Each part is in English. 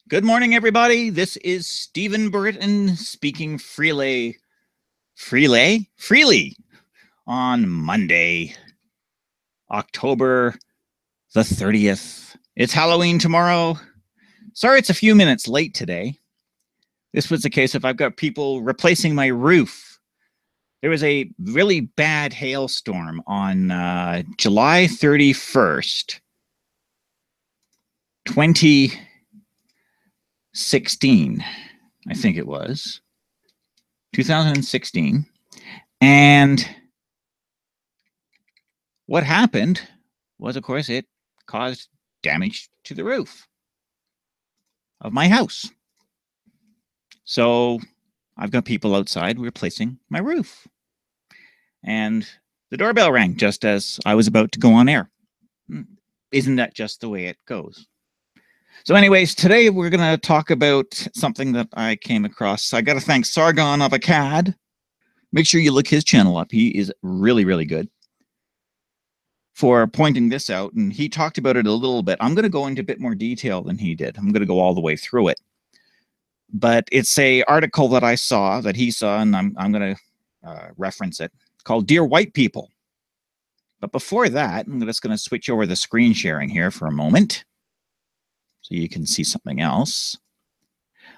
Good morning, everybody. This is Stephen Burton speaking freely on Monday, October the 30th. It's Halloween tomorrow. Sorry it's a few minutes late today. This was the case if I've got people replacing my roof. There was a really bad hailstorm on July 31st, 2016, I think it was 2016. And what happened was, of course, it caused damage to the roof of my house. So I've got people outside replacing my roof. And the doorbell rang just as I was about to go on air. Isn't that just the way it goes? So anyways, today we're going to talk about something that I came across. I got to thank Sargon of Akkad. Make sure you look his channel up. He is really, really good for pointing this out. And he talked about it a little bit. I'm going to go into a bit more detail than he did. I'm going to go all the way through it. But it's a article that I saw, that he saw, and I'm going to reference it, called Dear White People. But before that, I'm just going to switch over the screen sharing here for a moment so you can see something else.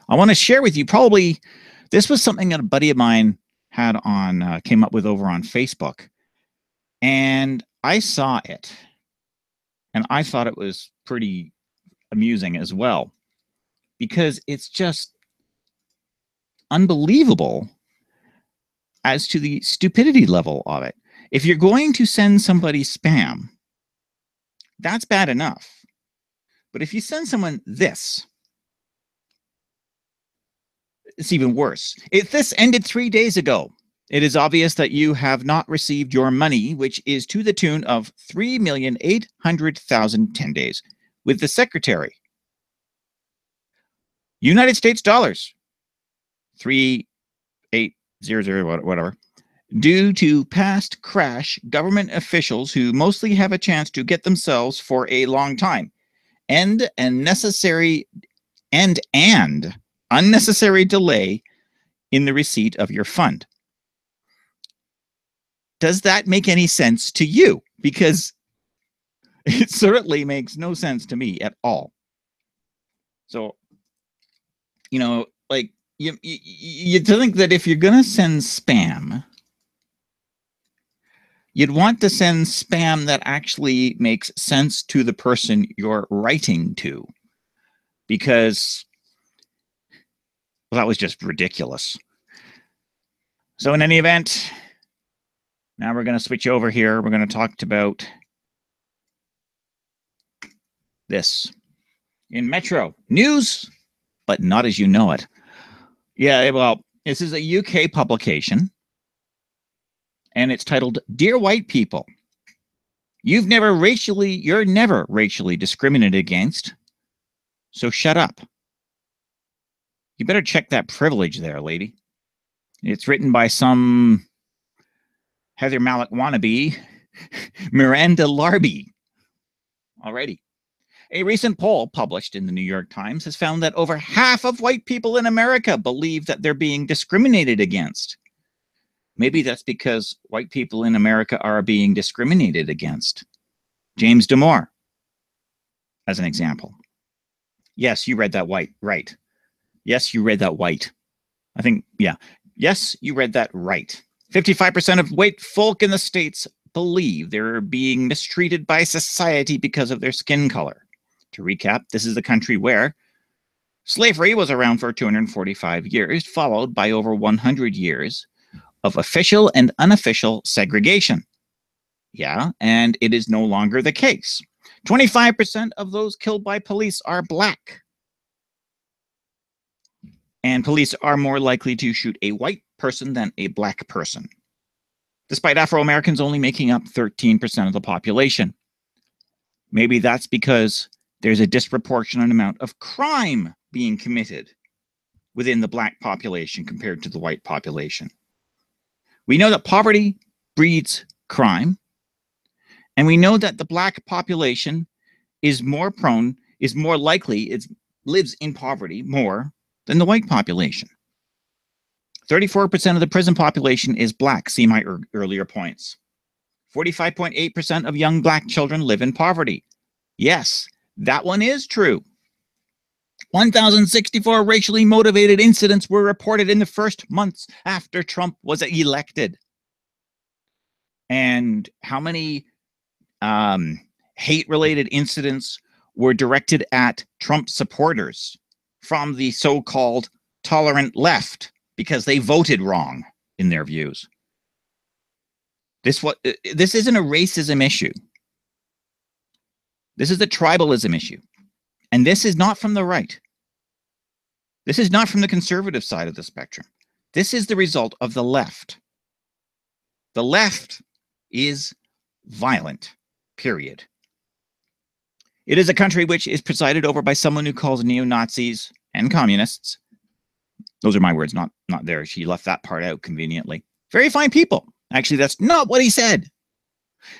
I want to share with you, probably, this was something that a buddy of mine had on, came up with over on Facebook. And I saw it, and I thought it was pretty amusing as well, because it's just unbelievable as to the stupidity level of it. If you're going to send somebody spam, that's bad enough. But if you send someone this, it's even worse. If this ended 3 days ago, it is obvious that you have not received your money, which is to the tune of 3,800,000 10 days, with the secretary. United States dollars, 3800, whatever. Due to past crash, government officials who mostly have a chance to get themselves for a long time, and unnecessary delay in the receipt of your fund. Does that make any sense to you? Because it certainly makes no sense to me at all. So, you know, like, you think that if you're going to send spam, you'd want to send spam that actually makes sense to the person you're writing to. Because, well, that was just ridiculous. So in any event, now we're going to switch over here. We're going to talk about this. In Metro news, but not as you know it. Yeah, well, this is a UK publication, and it's titled, Dear White People, you're never racially discriminated against, so shut up. You better check that privilege there, lady. It's written by some Heather Malik wannabe, Miranda Larby. Alrighty. A recent poll published in the New York Times has found that over half of white people in America believe that they're being discriminated against. Maybe that's because white people in America are being discriminated against. James Damore, as an example. Yes, you read that right. Yes, you read that white. I think, yeah. Yes, you read that right. 55% of white folk in the States believe they're being mistreated by society because of their skin color. To recap, this is the country where slavery was around for 245 years, followed by over 100 years of official and unofficial segregation. Yeah, and it is no longer the case. 25% of those killed by police are black. And police are more likely to shoot a white person than a black person, despite Afro-Americans only making up 13% of the population. Maybe that's because there's a disproportionate amount of crime being committed within the black population compared to the white population. We know that poverty breeds crime, and we know that the black population is more likely lives in poverty more than the white population. 34% of the prison population is black. See my earlier points. 45.8% of young black children live in poverty. Yes, that one is true. 1,064 racially motivated incidents were reported in the first months after Trump was elected. And how many hate-related incidents were directed at Trump supporters from the so-called tolerant left because they voted wrong in their views? This isn't a racism issue. This is a tribalism issue. And this is not from the right. This is not from the conservative side of the spectrum. This is the result of the left. The left is violent, period. It is a country which is presided over by someone who calls neo-Nazis and communists. Those are my words, not theirs. She left that part out conveniently. Very fine people. Actually, that's not what he said.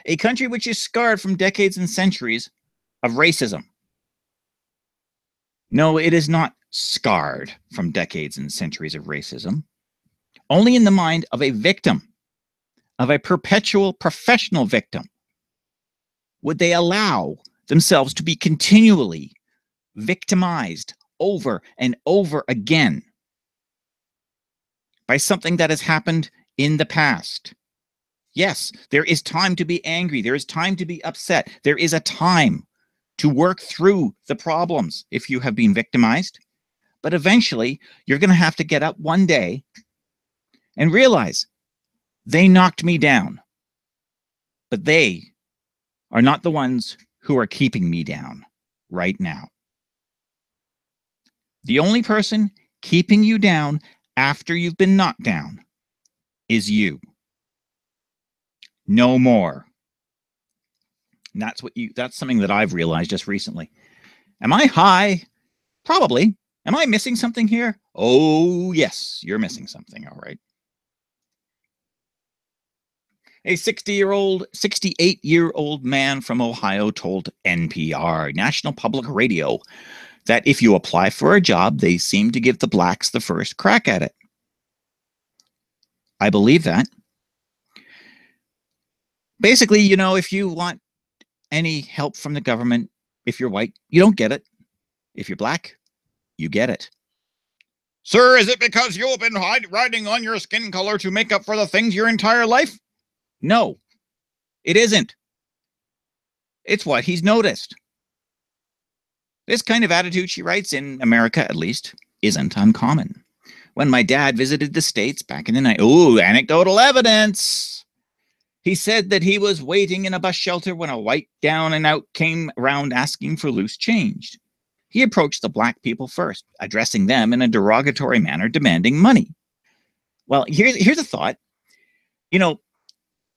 A country which is scarred from decades and centuries of racism. No, it is not scarred from decades and centuries of racism. Only in the mind of a victim, of a perpetual professional victim, would they allow themselves to be continually victimized over and over again by something that has happened in the past. Yes, there is time to be angry. There is time to be upset. There is a time to work through the problems if you have been victimized. But eventually, you're going to have to get up one day and realize they knocked me down. But they are not the ones who are keeping me down right now. The only person keeping you down after you've been knocked down is you. No more. And that's something that I've realized just recently. Am I high? Probably. Am I missing something here? Oh, yes, you're missing something, all right. A 68-year-old man from Ohio told NPR, National Public Radio, that if you apply for a job, they seem to give the blacks the first crack at it. I believe that. Basically, you know, if you want any help from the government, if you're white, you don't get it. If you're black, you get it. Sir, is it because you've been riding on your skin color to make up for the things your entire life? No, it isn't. It's what he's noticed. This kind of attitude, she writes, in America at least, isn't uncommon. When my dad visited the States back in the night, ooh, anecdotal evidence. He said that he was waiting in a bus shelter when a white down and out came around asking for loose change. He approached the black people first, addressing them in a derogatory manner, demanding money. Well, here's a thought. You know,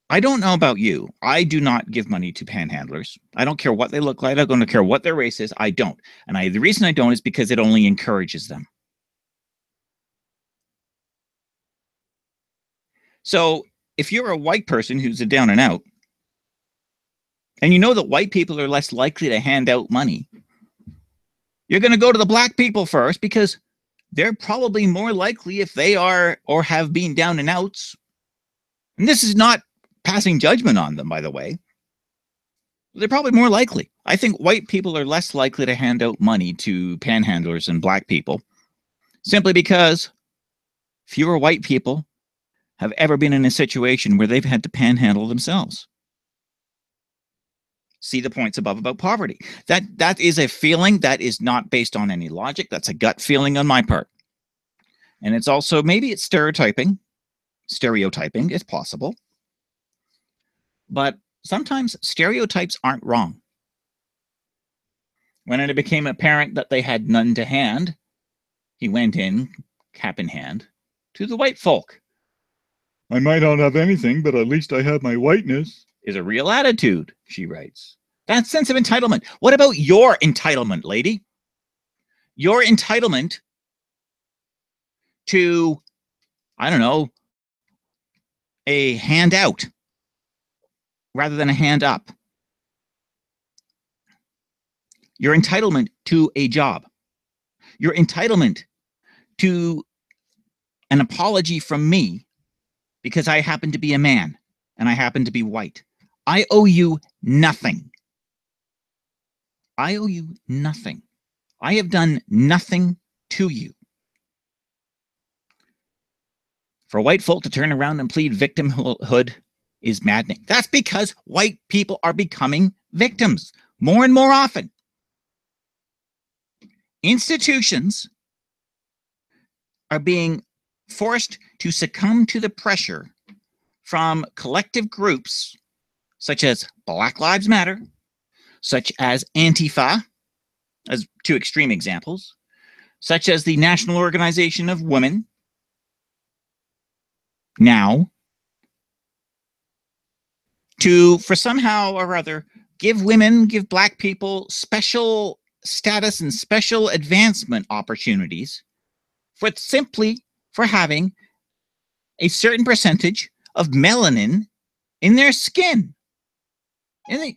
I don't know about you. I do not give money to panhandlers. I don't care what they look like. I don't care what their race is. I don't. And the reason I don't is because it only encourages them. So if you're a white person who's a down and out, and you know that white people are less likely to hand out money, you're going to go to the black people first because they're probably more likely, if they are or have been down and outs. And this is not passing judgment on them, by the way. They're probably more likely. I think white people are less likely to hand out money to panhandlers than black people, simply because fewer white people have ever been in a situation where they've had to panhandle themselves. See the points above about poverty. That is a feeling that is not based on any logic. That's a gut feeling on my part. And it's also, maybe it's stereotyping. Stereotyping is possible. But sometimes stereotypes aren't wrong. When it became apparent that they had none to hand, he went in, cap in hand, to the white folk. I might not have anything, but at least I have my whiteness. Is a real attitude, she writes. That sense of entitlement. What about your entitlement, lady? Your entitlement to, I don't know, a handout rather than a hand up. Your entitlement to a job. your entitlement to an apology from me because I happen to be a man and I happen to be white. I owe you nothing. I owe you nothing. I have done nothing to you. For white folk to turn around and plead victimhood is maddening. That's because white people are becoming victims more and more often. Institutions are being forced to succumb to the pressure from collective groups such as Black Lives Matter, such as Antifa, as two extreme examples, such as the National Organization of Women, now, for somehow or other give black people special status and special advancement opportunities simply for having a certain percentage of melanin in their skin. In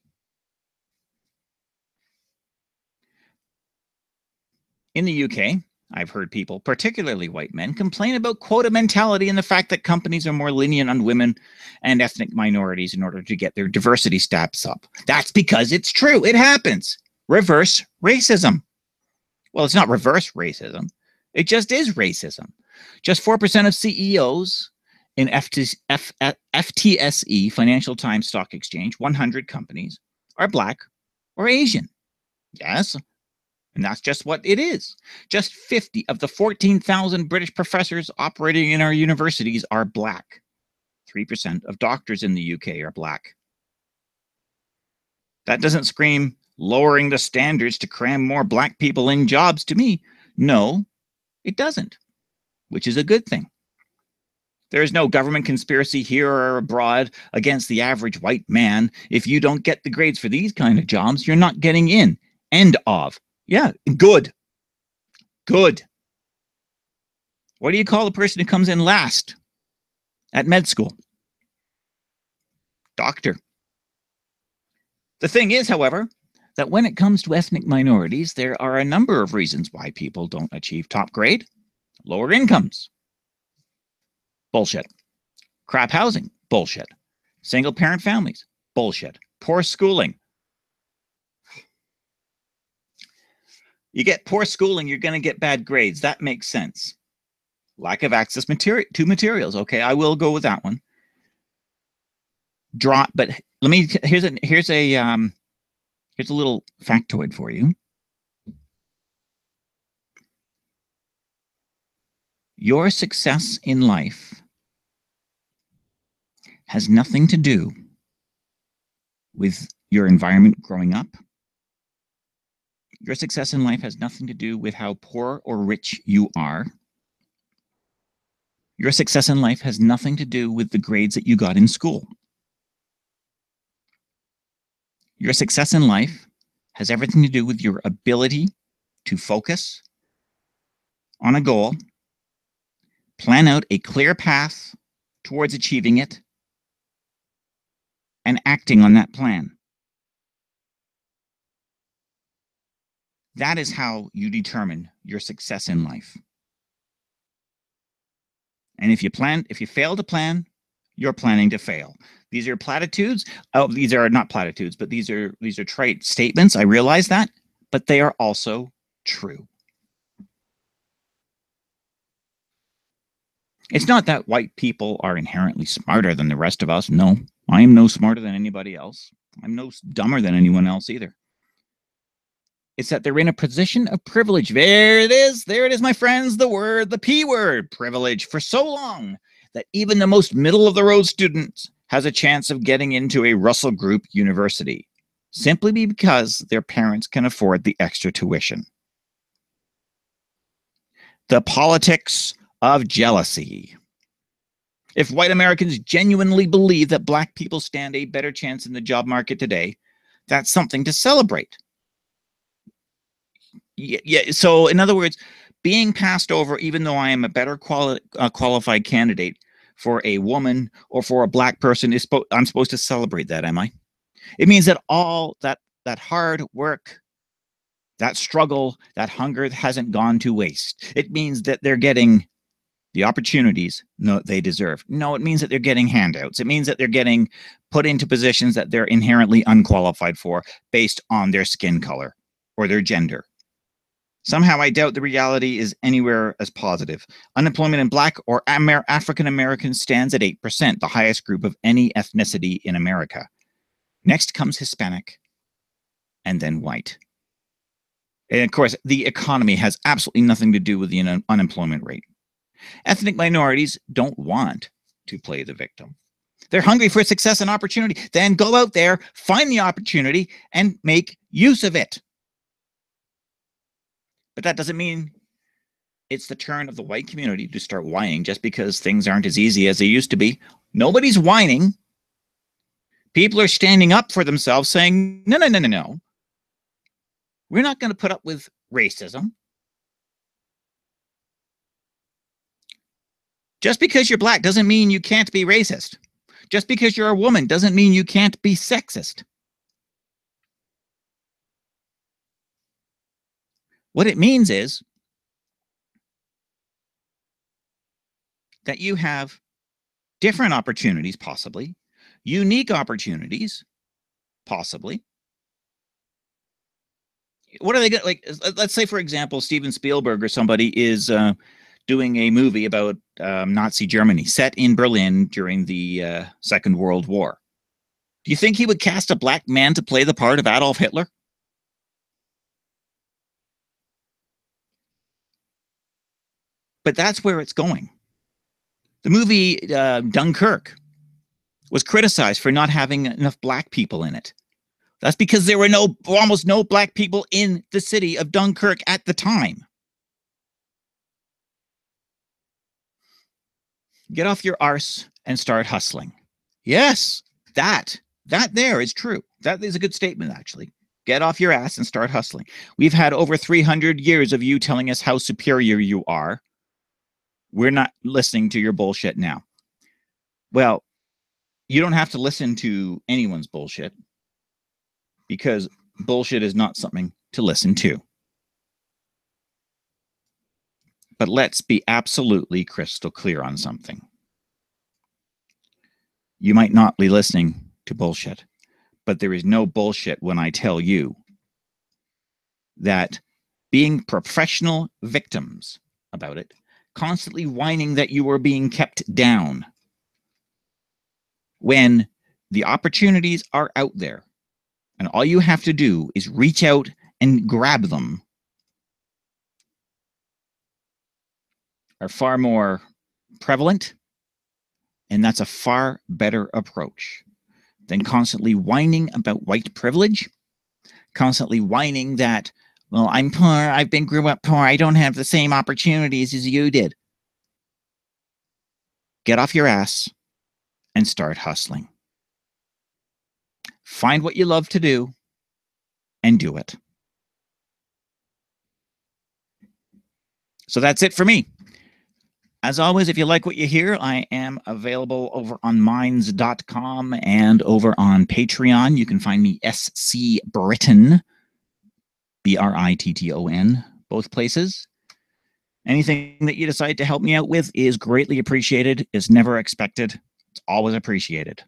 the UK, I've heard people, particularly white men, complain about quota mentality and the fact that companies are more lenient on women and ethnic minorities in order to get their diversity stats up. That's because it's true. It happens. Reverse racism. Well, it's not reverse racism. It just is racism. Just 4% of CEOs in FTSE, Financial Times Stock Exchange, 100 companies, are black or Asian. Yes. And that's just what it is. Just 50 of the 14,000 British professors operating in our universities are black. 3% of doctors in the UK are black. That doesn't scream lowering the standards to cram more black people in jobs to me. No, it doesn't, which is a good thing. There is no government conspiracy here or abroad against the average white man. If you don't get the grades for these kind of jobs, you're not getting in. End of. Yeah, good. Good. What do you call the person who comes in last at med school? Doctor. The thing is, however, that when it comes to ethnic minorities, there are a number of reasons why people don't achieve top grade. Lower incomes. Bullshit. Crap housing. Bullshit. Single parent families. Bullshit. Poor schooling. You get poor schooling, you're going to get bad grades. That makes sense. Lack of access to materials. Okay, I will go with that one. But let me. Here's a little factoid for you. Your success in life has nothing to do with your environment growing up. Your success in life has nothing to do with how poor or rich you are. Your success in life has nothing to do with the grades that you got in school. Your success in life has everything to do with your ability to focus on a goal, plan out a clear path towards achieving it, and acting on that plan. That is how you determine your success in life. And if you fail to plan, you're planning to fail. These are platitudes. Oh, these are not platitudes, but these are trite statements. I realize that, but they are also true. It's not that white people are inherently smarter than the rest of us. No, I am no smarter than anybody else. I'm no dumber than anyone else either. It's that they're in a position of privilege. There it is, my friends, the P word, privilege, for so long that even the most middle-of-the-road student has a chance of getting into a Russell Group university, simply because their parents can afford the extra tuition. The politics of jealousy. If white Americans genuinely believe that black people stand a better chance in the job market today, that's something to celebrate. Yeah. So, in other words, being passed over, even though I am a better qualified candidate for a woman or for a black person, I'm supposed to celebrate that, am I? It means that all that hard work That struggle, that hunger hasn't gone to waste. It means that they're getting the opportunities they deserve. No, it means that they're getting handouts. It means that they're getting put into positions that they're inherently unqualified for based on their skin color or their gender. Somehow I doubt the reality is anywhere as positive. Unemployment in Black or African Americans stands at 8%, the highest group of any ethnicity in America. Next comes Hispanic, and then white. And of course, the economy has absolutely nothing to do with the unemployment rate. Ethnic minorities don't want to play the victim. They're hungry for success and opportunity. Then go out there, find the opportunity, and make use of it. But that doesn't mean it's the turn of the white community to start whining just because things aren't as easy as they used to be. Nobody's whining. People are standing up for themselves saying, no, no, no, no, no. We're not going to put up with racism. Just because you're Black doesn't mean you can't be racist. Just because you're a woman doesn't mean you can't be sexist. What it means is that you have different opportunities, possibly, unique opportunities, possibly. What are they going like? Let's say, for example, Steven Spielberg or somebody is doing a movie about Nazi Germany set in Berlin during the Second World War. Do you think he would cast a Black man to play the part of Adolf Hitler? But that's where it's going. The movie Dunkirk was criticized for not having enough Black people in it. That's because there were almost no Black people in the city of Dunkirk at the time. Get off your arse and start hustling. Yes, that there is true. That is a good statement, actually. Get off your ass and start hustling. We've had over 300 years of you telling us how superior you are. We're not listening to your bullshit now. Well, you don't have to listen to anyone's bullshit because bullshit is not something to listen to. But let's be absolutely crystal clear on something. You might not be listening to bullshit, but there is no bullshit when I tell you that being professional victims about it, constantly whining that you are being kept down when the opportunities are out there and all you have to do is reach out and grab them, are far more prevalent, and that's a far better approach than constantly whining about white privilege, constantly whining that, well, I'm poor, grew up poor, I don't have the same opportunities as you did. Get off your ass and start hustling. Find what you love to do and do it. So that's it for me. As always, if you like what you hear, I am available over on minds.com and over on Patreon. You can find me SC Britton, Britton, both places. Anything that you decide to help me out with is greatly appreciated. It's never expected. It's always appreciated.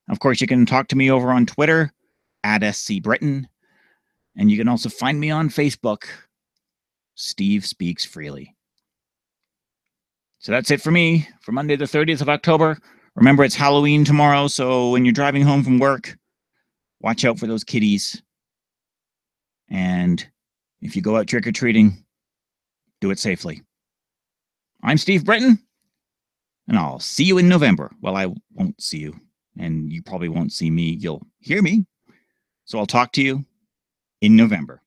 Of course, you can talk to me over on Twitter at SC Britton. And you can also find me on Facebook, Steve Speaks Freely. So that's it for me for Monday, the 30th of October. Remember, it's Halloween tomorrow, so when you're driving home from work, watch out for those kitties. And if you go out trick-or-treating, do it safely. I'm Steve Britton, and I'll see you in November. Well, I won't see you, and you probably won't see me. You'll hear me. So I'll talk to you in November.